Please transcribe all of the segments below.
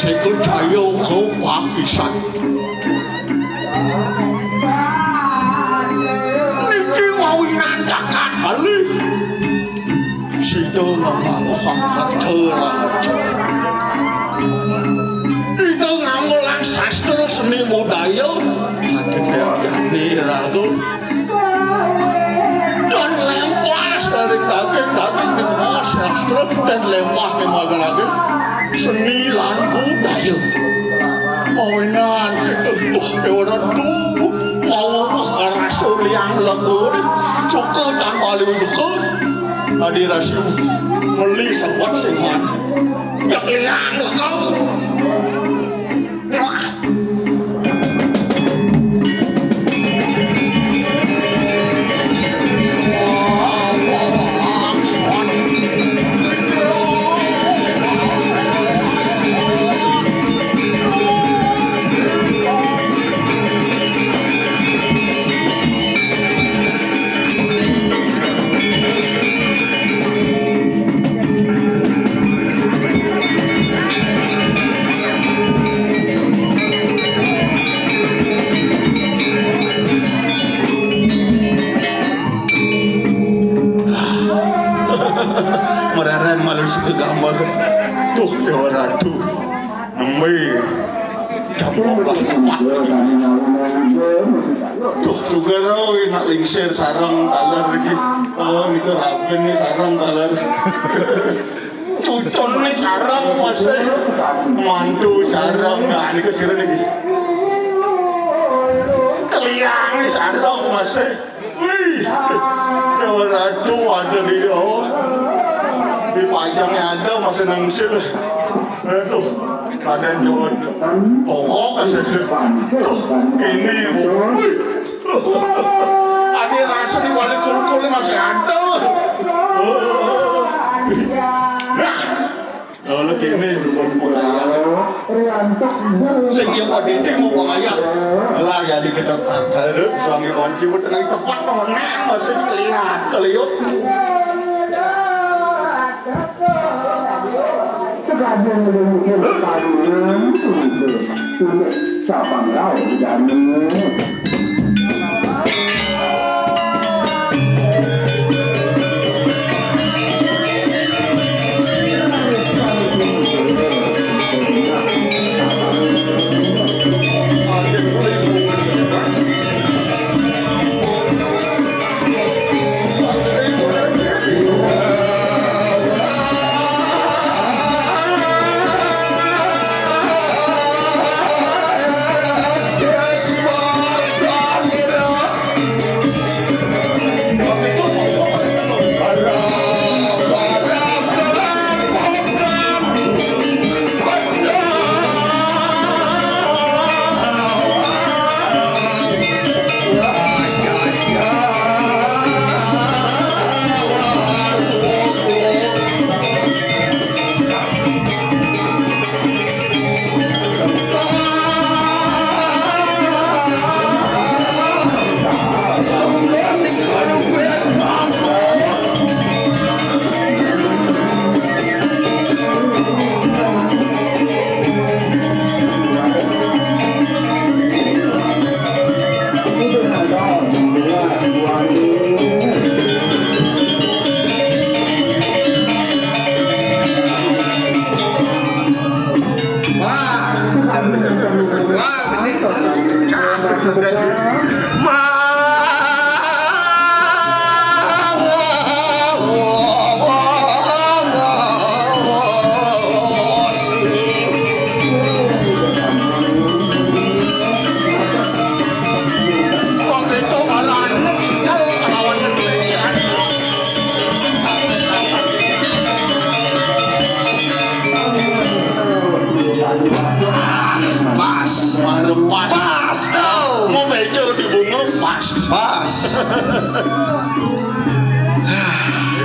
Sekul cayo kau pakisan. Niki mawinan jagat kali. Sito ngomong hatera. Itu ngamulan sastra seni budaya. Hati kayak gani ragu. Dan lepas dari daging di sastra dan lepas di mana lagi. Seni lan budaya. Oinan tuh orang tuh mau rasul yang legur cukup dan paling dukung hadirasi meli sempat seman yang liang legur gambar tuh ya ratu nembe jam 12 tepat tuh juga rawi nak lingsir sarang talar lagi oh itu rapen nih sarang talar cucon nih sarang mas mantu sarang nah ini kesiran lagi keliang nih sarang mas wih ya ratu ada di bawah di pajangnya ada masih nangsil tuh badan jawab pokok aja tuh ini ada rasa di wali kurkulnya masih ada nah kalau kini belum pengayah sehingga pada ini mau pengayah lah ya di kita tarik suami kunci bertengah tepat mengenai masih kelihatan Sebagian menemukan paduan sulit cabang lain dan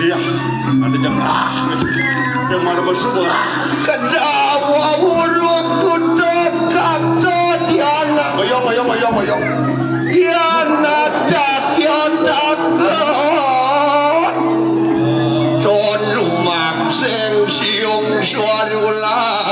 iya ada yang marah bersebuah Kedawa urut kudut kata diana mayong diana datya takut Ton lumak seng siung suarulah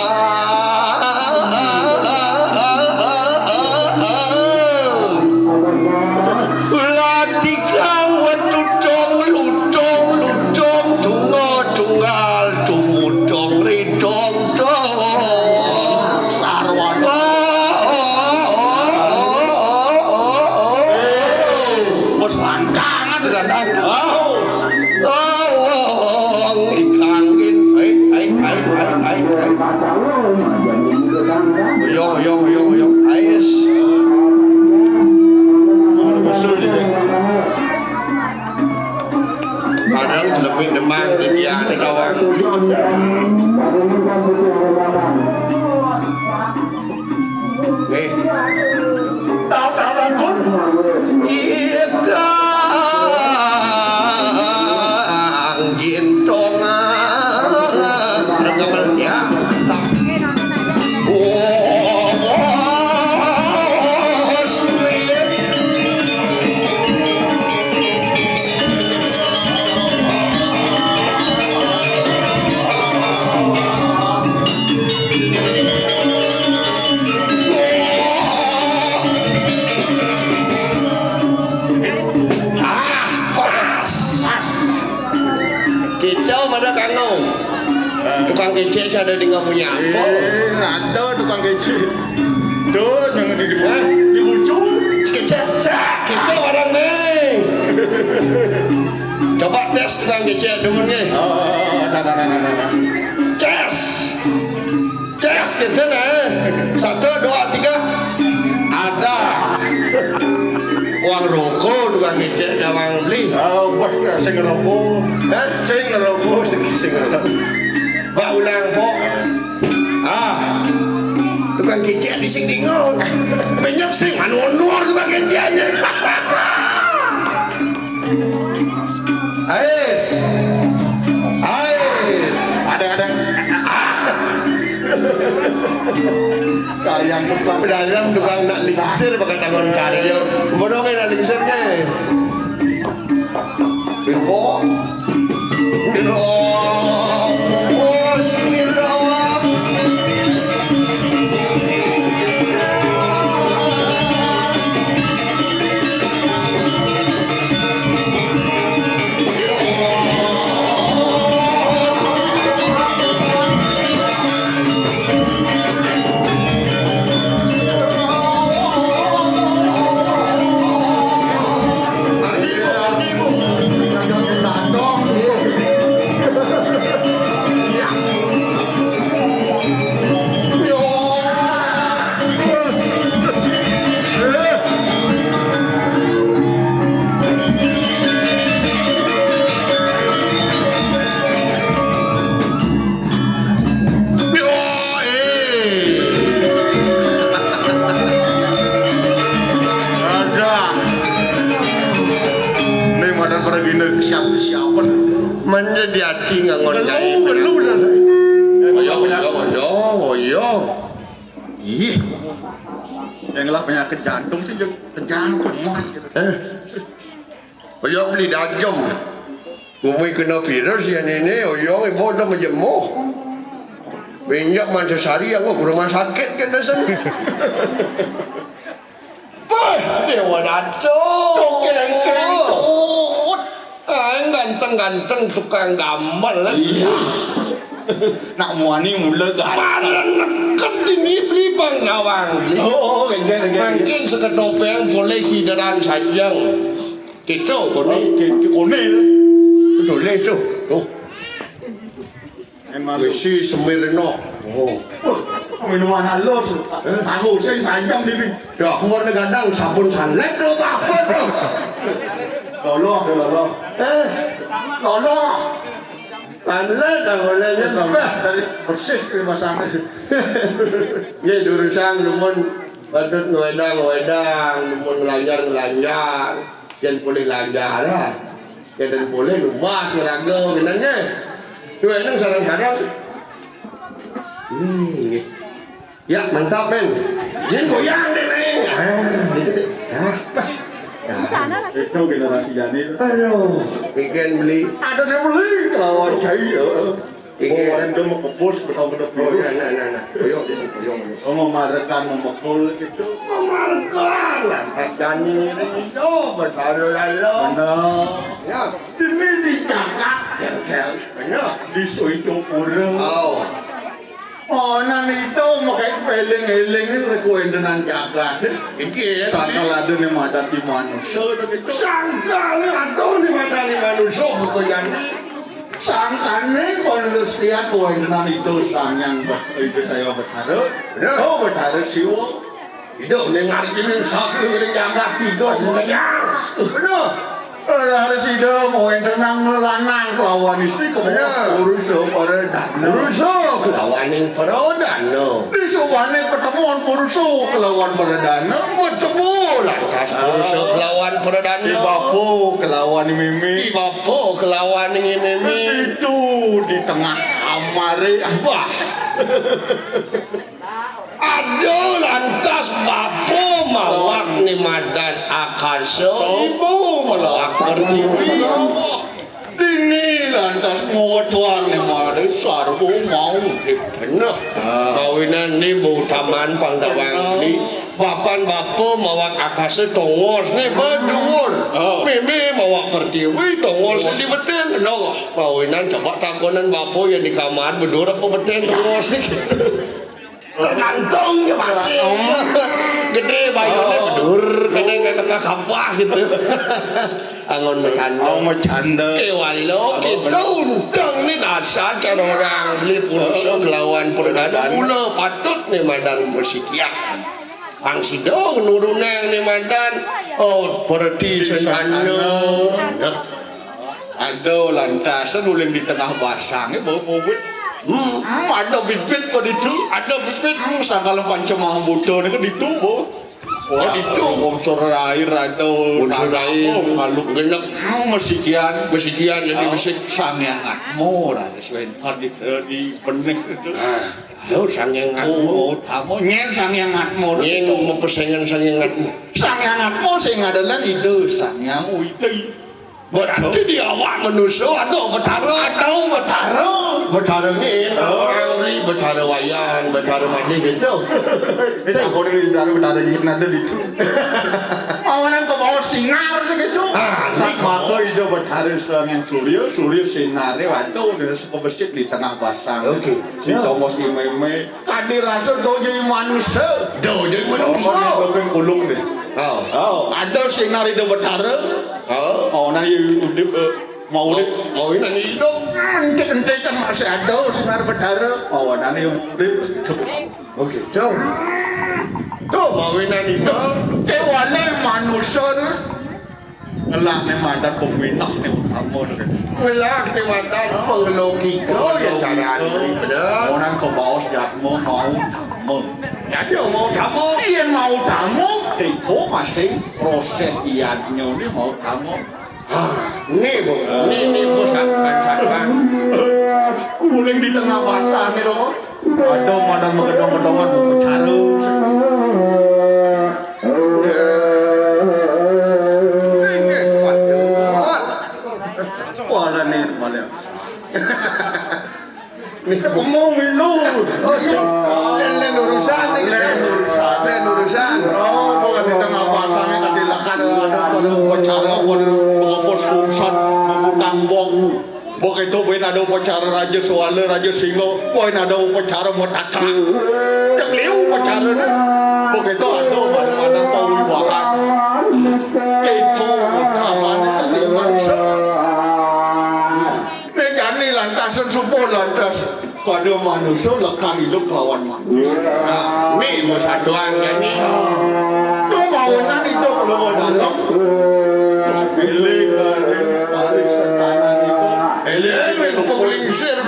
tukang kece ada di nggak punya apa? Ada tukang kece. Tuh yang di ujung Kece, kita orang nih. Coba tes tukang kece dulu nih. Oh, nah. Ces gitu nih. 1, 2, 3. Ada. Uang rokok tukang kece gampang beli. Oh, bos saya ngerokok. Saya ngerokok. Pak ulang po. Tukang kece di sini ngol. Banyak sih manunur tukang kece-nya. Ais. Ada. Kayak tukang Pedagang tukang nak lingsir pakai tangan kari dia. Bodoh kan nak lingsir ke? Info. Oh, sini rawak. siapa menjadi hati ngangon nyai Gelu dah oyo ih yang lah penyakit jantung sih jantung oyo beli dajom bumi kena virus ya ini oyo ibu udah menjemuh banyak mansasari yang ke rumah sakit kan dasar dewa dato ganteng-ganteng tukang gambar lah. Iya. Nak muani mula ganteng. Kan ini beli bang nawang. Oh, enggak. Mungkin seketopeng boleh hidaran saja. Kita konel. Betul itu. Tuh. Emang besi semirno. Oh. Minuman halus. Tahu saya sayang ini. Ya, keluar gadang sabun sanlet lo apa tuh? Lolo. Panlet dah olehnya sampai dari bersih ke masang. Ya durusang lumun patut ngedang, lumun ngelanjar. Jangan boleh lanjar lah. Jangan boleh lumas ngeraga genangnya. Tuh enang sarang-sarang. Ya mantap men. Jangan goyang deh men. Itu generasi Jani. Aduh, ingin beli. Ada yang beli lawan saya. Ingin dia mau kebus betul-betul. Oh ya, nah. Koyok. Memarekan, memekul gitu. Memarekan. Lantas Jani ini itu bertaruh lalu. Benar. Ya. Ini dijagat. Benar. Disui cokura. Oh. Oh, nanti itu makai peling-eling ini rekoendenan jagat. Iki ya. Sangkal ada nih madat di manusia. Sangkal ada di manusia bukan Jani. Sangkane kalau setiap koendenan itu sang yang itu saya berharap. Oh, berharap siwa. Hidup dengar ini satu ini jagat tiga semuanya. Benar. Harus hidup koendenan lanang lawan istri kemudian urus pada dana. Urus lawan yang perodan. Di sewane pertemuan Purusu kelawan Perdana Bertemu lantas Purusu kelawan Perdana di Bapo kelawan Mimi di Bapo kelawan Mimi itu di tengah kamar apa aduh lantas Bapo mawak ni madan akarso ibu melawak pertiwi ini lantas ngotuang nih madan sarwo mau bener kawinan ni bu taman Pandawangi Papan bapa mawak akase tongos ni berduur. Mimi mawak pertiwi tongos di beten. No, pawinan coba takonan bapa yang di kamar berdur apa beten tongos ni. Tergantung ya masih. Gede bayarnya berdur, kadang kakak kapah gitu. Angon bercanda. Oh bercanda. Walau kita undang ni dasar kan orang beli pulsa lawan perdana mula patut ni madan bersikian. Ang sidong nurunang ni madan perti senano. Ada lantasan ulang di tengah basang bawa ada bibit kok itu, ada bibit sangkal pancamah buto ni kan itu itu unsur air ada Unsur air. kalau Genep. mesikian Bersikian jadi bisik. sangatmu lah sebentar di benih itu Yo sangengatmu. kamu nyen sangatmu Nyen mempersaingan sangengatmu. sangatmu sing adalah itu sangat itu Berarti dia awak manusia atau betara. Betara ni orang beli betara wayan, betara mandi gitu. aku ni betara gitu nanti itu orang ke bawah sinar gitu maka itu betara yang surya sinar ni waktu dia sebesar di tengah basang Okey. si Thomas imeme tadi rasa do jadi manusia bukan kulung ni ada sinar itu betara mau nanti mau ini hidup ente kan masih ada sinar betara nanti hidup Okey, jom. Tu mawinan itu. wala manusia ngelak ni mandat peminah ni utama ni Melak ni mandan pengelogika ya cara daripada. orang ke bawah jatmu mau tamu Jadi mau tamu. dia mau tamu itu masih proses iadnya ni mau tamu Ni bu, ni bosan. kuling di tengah basah ni loh ada mandan menggedong-gedongan buku cara wala ni wala mau milu Lain urusan ni. Lain urusan. bukan di tengah basah ni kadilakan ada upacara ada sungsan mengundang wong begitu ben ada upacara raja suala raja singo poin ada upacara motata cek liu upacara ni begitu ada mana-mana pawiwahan itu utama ni manusia ni lantasan semua lantas pada manusia lekat hidup lawan manusia Ni bosan doang jadi. tu mahunan itu kalau dalam pilih dari setanan itu Penglingsir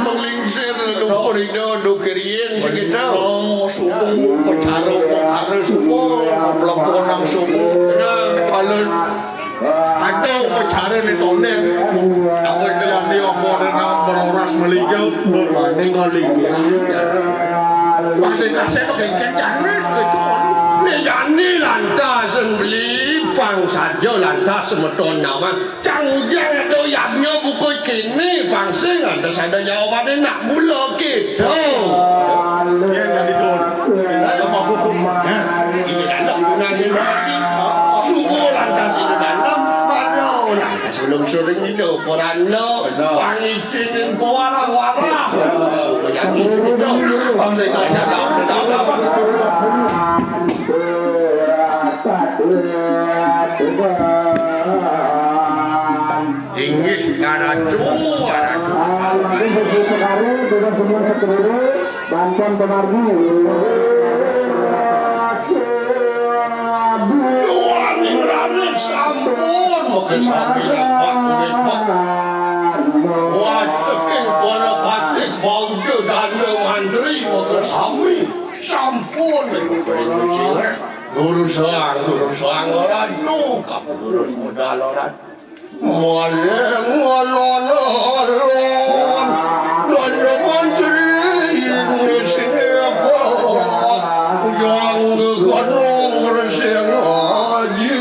lu korido du kerien segitu. subuh perkara semua pelongonang subuh kalau ada upacara ni tonen apa yang dia orang beroras meligau berbanding meligau masing-masing pakai jangan Ni jani lantas beli pang saja lantas semeton nama. Canggih do yamnya buku kini pang sing lantas ada jawaban nak mula gitu. dia jadi don sama hukum Ini dalam nasi lagi. Tunggu lantas ini dalam. Baru lantas belum sering itu porano. Pang izinin warah-warah. Jadi itu. Pang sing ada. Inggih ngaraju. Bantuan pemargi Tuhan ini sampun. Mungkin sampai dapat menikmat. Watekin kono katik bangga dana mandri. Mungkin sampai sampun. Guru soang orang tu. Kamu guru modal orang. Ngolon. Dana mandri. Ini siapa? Yang kanong reseng haji.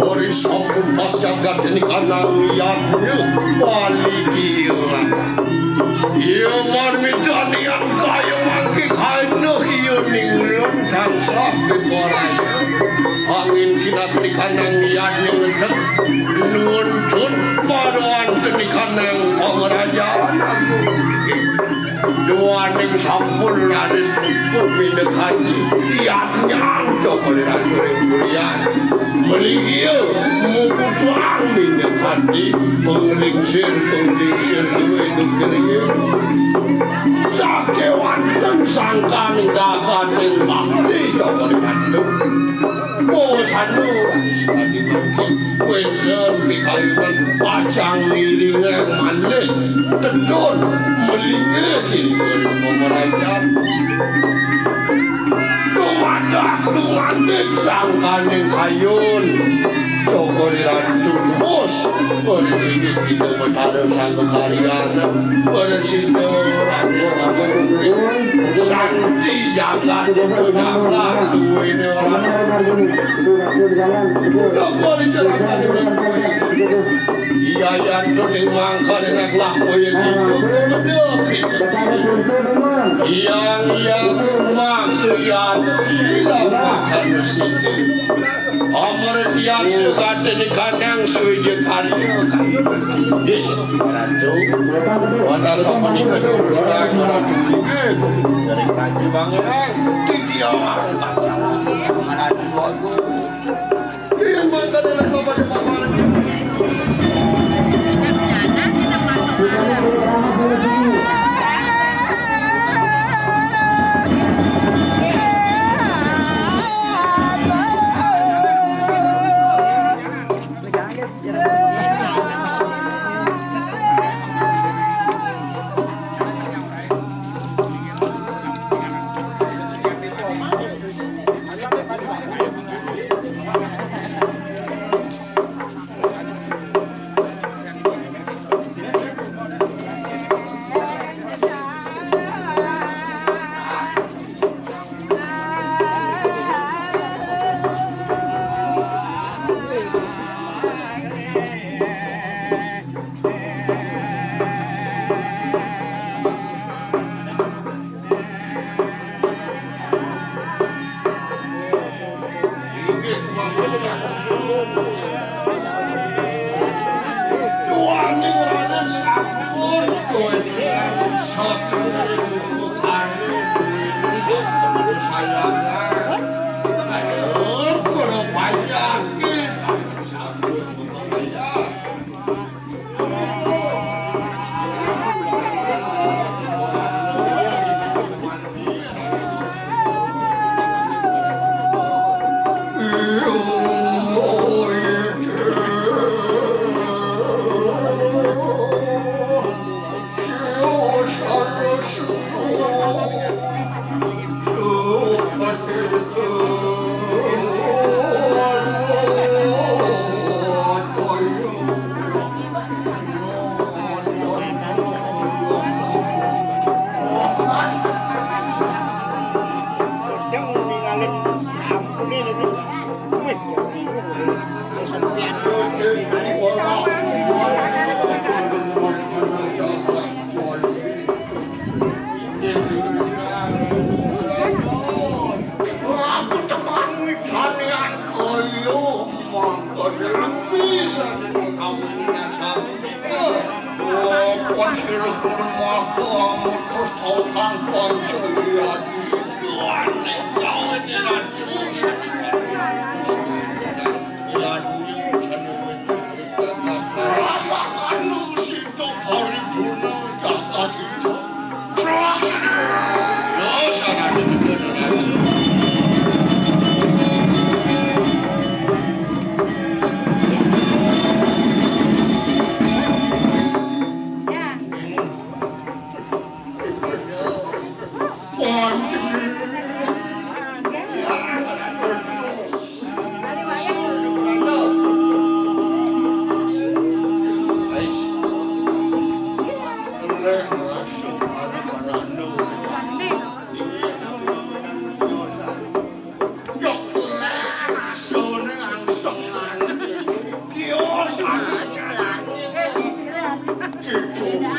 Horizon tuntas jagat ini kanang yatnya balik gila. Iya marmitan yang kaya mangki kaya hiyo ninglon dan sampai koraya. Angin kina kini kanang yatnya ngedek nuntun paduan kini kanang pengerajaan aku. Dua ning sampul laris pun minyak haji yatnya antok oleh raturing burian. Meligia mukutuang minyak hati penglingsir duwe dukiriye sakewan dan sangkan dakating bakti cokol kandu bosanmu sekali mangki wensen pikayunan pacang miringan manle tendon meligia kiri pemerajan Dumadak sangkaning kayun Cokoliran tumus Berdiri kita bertaruh sangka karyana Bersitu rangga Santi jagat Jagat Duwini orang Cokoliran Iya yang tuning mangkal Enak lakoy Yang maksudnya tidak makan sini. Amar tiap sekata ni kandang suju karya. Ratu, wana sama ni kedua serang ratu dari kerajaan Bangeran. Tidiang ratu bagus. Yang mana nak bawa sama ni? Terus tahu kangkon ceria di luar negara dengan terus